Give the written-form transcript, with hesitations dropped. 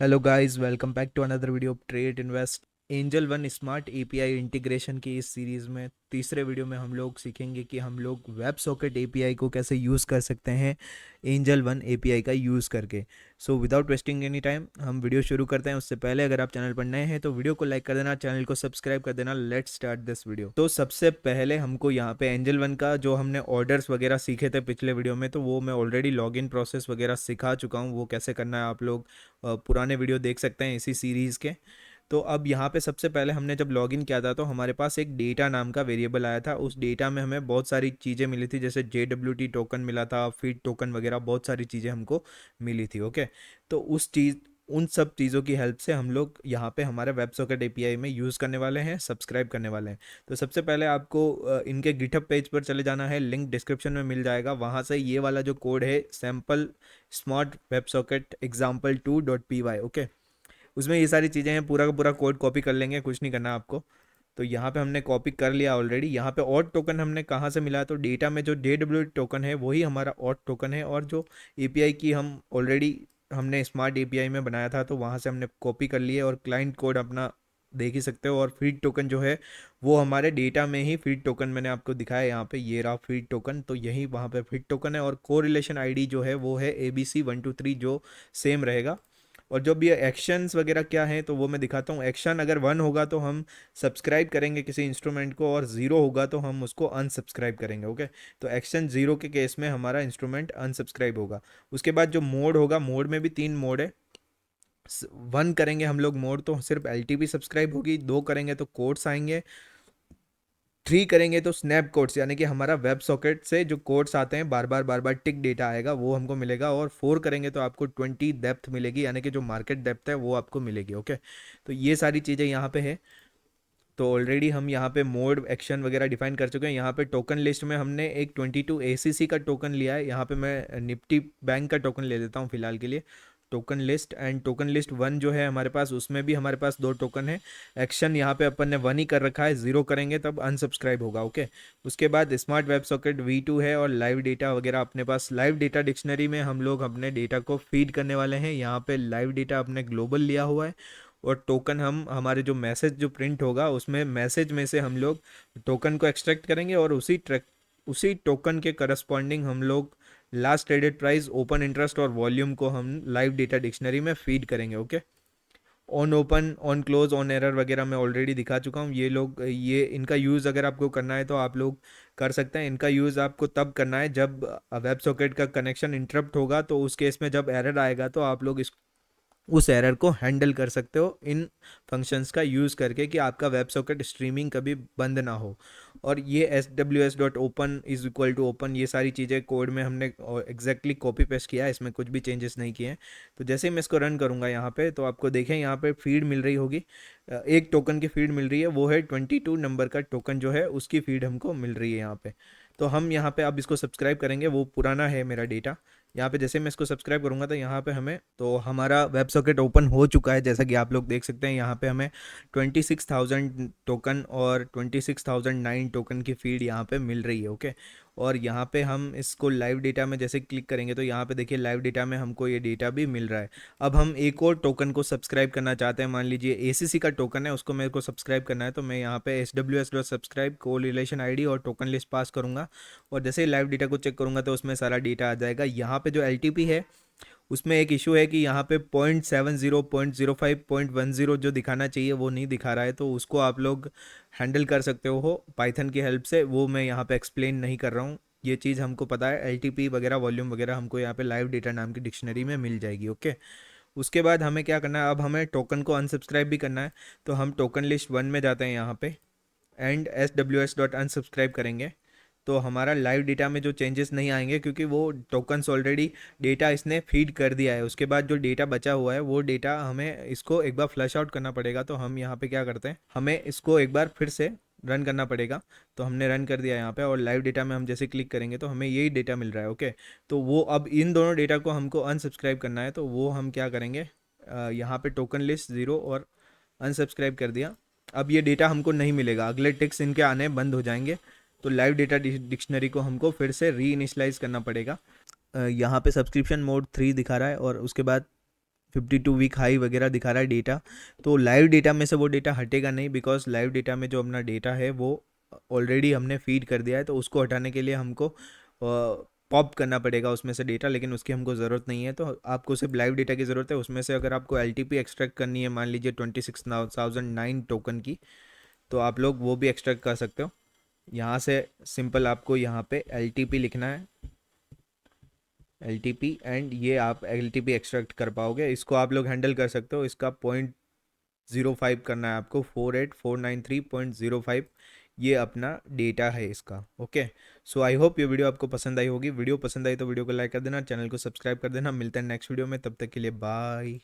Hello guys, welcome back to another video of trade invest. Angel One smart API integration की इस series में तीसरे video में हम लोग सीखेंगे कि हम लोग वेब सॉकेट एपीआई को कैसे यूज़ कर सकते हैं एंजल वन एपीआई का यूज़ करके। So without wasting any time हम वीडियो शुरू करते हैं। उससे पहले अगर आप चैनल पर नए हैं तो वीडियो को लाइक कर देना, चैनल को सब्सक्राइब कर देना। Let's start this video. तो सबसे पहले हमको यहाँ पे एंजल वन का जो हमने ऑर्डर्स वगैरह सीखे थे पिछले वीडियो में, तो वो मैं ऑलरेडी लॉगिन प्रोसेस वगैरह सिखा चुका हूँ। वो कैसे करना है आप लोग पुराने वीडियो देख सकते हैं इसी सीरीज़ के। तो अब यहाँ पे सबसे पहले हमने जब लॉगिन किया था तो हमारे पास एक डेटा नाम का वेरिएबल आया था। उस डेटा में हमें बहुत सारी चीज़ें मिली थी, जैसे JWT टोकन मिला था, फीड टोकन वगैरह बहुत सारी चीज़ें हमको मिली थी। ओके, तो उन सब चीज़ों की हेल्प से हम लोग यहाँ पे हमारे वेब सॉकेट एपीआई में यूज़ करने वाले हैं, सब्सक्राइब करने वाले हैं। तो सबसे पहले आपको इनके गिटहब पेज पर चले जाना है, लिंक डिस्क्रिप्शन में मिल जाएगा। वहाँ से ये वाला जो कोड है sample smart web socket example2.py, okay, उसमें ये सारी चीज़ें हैं। पूरा का पूरा कोड कॉपी कर लेंगे, कुछ नहीं करना आपको। तो यहाँ पे हमने कॉपी कर लिया ऑलरेडी। यहाँ पे ऑड टोकन हमने कहाँ से मिला, तो डेटा में जो JWT टोकन है वही हमारा ऑड टोकन है। और जो एपीआई की हम ऑलरेडी हमने स्मार्ट एपीआई में बनाया था तो वहाँ से हमने कॉपी कर लिए। और क्लाइंट कोड अपना देख ही सकते हो। और फीड टोकन जो है वो हमारे डेटा में ही फीड टोकन मैंने आपको दिखाया यहाँ पे, ये रहा फीड टोकन। तो यही वहाँ पे फीड टोकन है। और कोरिलेशन आईडी जो है वो है ABC123, जो सेम रहेगा। और जो भी एक्शंस वगैरह क्या हैं तो वो मैं दिखाता हूँ। एक्शन अगर 1 होगा तो हम सब्सक्राइब करेंगे किसी इंस्ट्रूमेंट को, और 0 होगा तो हम उसको अनसब्सक्राइब करेंगे। ओके, तो एक्शन 0 के केस में हमारा इंस्ट्रूमेंट अनसब्सक्राइब होगा। उसके बाद जो मोड होगा, मोड में भी 3 मोड है। 1 करेंगे हम लोग मोड तो सिर्फ एलटीपी सब्सक्राइब होगी, 2 करेंगे तो कोड्स आएंगे, 3 करेंगे तो स्नैप कोड्स, यानी कि हमारा वेब सॉकेट से जो कोड्स आते हैं बार बार टिक डेटा आएगा वो हमको मिलेगा। और 4 करेंगे तो आपको 20 डेप्थ मिलेगी, यानी कि जो मार्केट डेप्थ है वो आपको मिलेगी। ओके, तो ये सारी चीज़ें यहाँ पे है। तो ऑलरेडी हम यहाँ पे मोड एक्शन वगैरह डिफाइन कर चुके हैं। यहाँ पे टोकन लिस्ट में हमने एक 22 ACC का टोकन लिया है। यहाँ पे मैं निफ्टी बैंक का टोकन ले लेता हूँ फिलहाल के लिए। Token list and token list 1 जो है हमारे पास, उसमें भी हमारे पास 2 टोकन है। एक्शन यहाँ पे अपन ने 1 ही कर रखा है, 0 करेंगे तब अनसब्सक्राइब होगा। ओके, उसके बाद स्मार्ट वेब सॉकेट V2 है। और लाइव डेटा वगैरह अपने पास, लाइव डेटा डिक्शनरी में हम लोग अपने डेटा को फीड करने वाले हैं। यहाँ पे लाइव डेटा अपने ग्लोबल लिया हुआ है। और टोकन हम हमारे जो मैसेज जो प्रिंट होगा उसमें मैसेज में से हम लोग टोकन को एक्सट्रैक्ट करेंगे। और उसी टोकन के करस्पॉन्डिंग हम लोग last traded price, open interest और वॉल्यूम को हम लाइव डेटा डिक्शनरी में फीड करेंगे। Okay, on open, on close, on error वगैरह मैं ऑलरेडी दिखा चुका हूँ। ये इनका यूज़ अगर आपको करना है तो आप लोग कर सकते हैं। इनका यूज़ आपको तब करना है जब वेब सॉकेट का कनेक्शन इंटरप्ट होगा। तो उस केस में जब एरर आएगा तो आप लोग उस एरर को हैंडल कर सकते हो इन फंक्शंस का यूज़ करके, कि आपका वेब सॉकेट स्ट्रीमिंग कभी बंद ना हो। और ये SWS.open is equal to open, ये सारी चीज़ें कोड में हमने एग्जैक्टली कॉपी पेस्ट किया है, इसमें कुछ भी चेंजेस नहीं किए हैं। तो जैसे ही मैं इसको रन करूँगा यहाँ पे तो आपको देखें यहाँ पे फीड मिल रही होगी। एक टोकन की फीड मिल रही है, वो है 22 नंबर का टोकन जो है उसकी फीड हमको मिल रही है यहाँ पे। तो हम यहाँ पे अब इसको सब्सक्राइब करेंगे, वो पुराना है मेरा डेटा। यहाँ पे जैसे मैं इसको सब्सक्राइब करूँगा तो यहाँ पे हमें, तो हमारा वेब सॉकेट ओपन हो चुका है जैसा कि आप लोग देख सकते हैं। यहाँ पे हमें 26,000 टोकन और 26,009 टोकन की फीड यहाँ पे मिल रही है। ओके, और यहाँ पे हम इसको लाइव डेटा में जैसे क्लिक करेंगे तो यहाँ पे देखिए लाइव डेटा में हमको ये डेटा भी मिल रहा है। अब हम एक और टोकन को सब्सक्राइब करना चाहते हैं। मान लीजिए ACC का टोकन है, उसको मेरे को सब्सक्राइब करना है। तो मैं यहाँ पे SWS.subscribe को रिलेशन ID और टोकन लिस्ट पास करूँगा। और जैसे ही लाइव डेटा को चेक करूँगा तो उसमें सारा डेटा आ जाएगा। यहाँ पे जो LTP है उसमें एक इशू है कि यहाँ पे 0.70, 0.05, 0.10 जो दिखाना चाहिए वो नहीं दिखा रहा है। तो उसको आप लोग हैंडल कर सकते हो पाइथन की हेल्प से, वो मैं यहाँ पे एक्सप्लेन नहीं कर रहा हूँ। ये चीज़ हमको पता है, LTP वगैरह वॉल्यूम वगैरह हमको यहाँ पे लाइव डेटा नाम की डिक्शनरी में मिल जाएगी। ओके, उसके बाद हमें क्या करना है, अब हमें टोकन को अनसब्सक्राइब भी करना है। तो हम टोकन लिस्ट 1 में जाते हैं यहाँ पे एंड SWS.unsubscribe करेंगे। तो हमारा लाइव डेटा में जो चेंजेस नहीं आएंगे, क्योंकि वो टोकन्स ऑलरेडी डेटा इसने फीड कर दिया है। उसके बाद जो डेटा बचा हुआ है वो डेटा हमें इसको एक बार फ्लश आउट करना पड़ेगा। तो हम यहाँ पे क्या करते हैं, हमें इसको एक बार फिर से रन करना पड़ेगा। तो हमने रन कर दिया यहाँ पे, और लाइव डेटा में हम जैसे क्लिक करेंगे तो हमें यही डेटा मिल रहा है। ओके, तो वो अब इन दोनों डेटा को हमको अनसब्सक्राइब करना है। तो वो हम क्या करेंगे, यहाँ पे टोकन लिस्ट 0 और अनसब्सक्राइब कर दिया। अब ये डेटा हमको नहीं मिलेगा, अगले टिक्स इनके आने बंद हो जाएंगे। तो लाइव डेटा डिक्शनरी को हमको फिर से री इनिशलाइज करना पड़ेगा। यहाँ पे सब्सक्रिप्शन मोड 3 दिखा रहा है, और उसके बाद 52 वीक हाई वगैरह दिखा रहा है डेटा। तो लाइव डेटा में से वो डेटा हटेगा नहीं, बिकॉज लाइव डेटा में जो अपना डेटा है वो ऑलरेडी हमने फीड कर दिया है, तो उसको हटाने के लिए हमको पॉप करना पड़ेगा उसमें से डेटा, लेकिन उसकी हमको ज़रूरत नहीं है। तो आपको सिर्फ लाइव डेटा की ज़रूरत है। उसमें से अगर आपको एल एक्सट्रैक्ट करनी है, मान लीजिए 26,009 टोकन की, तो आप लोग वो भी एक्सट्रैक्ट कर सकते हो। यहाँ से सिंपल आपको यहाँ पे एल लिखना है, एल एंड ये आप एल एक्सट्रैक्ट कर पाओगे। इसको आप लोग हैंडल कर सकते हो। इसका 0.05 करना है आपको, 48493.05, ये अपना डेटा है इसका। ओके, सो आई होप ये वीडियो आपको पसंद आई होगी। वीडियो पसंद आई तो वीडियो को लाइक कर देना, चैनल को सब्सक्राइब कर देना। मिलते हैं नेक्स्ट वीडियो में, तब तक के लिए बाय।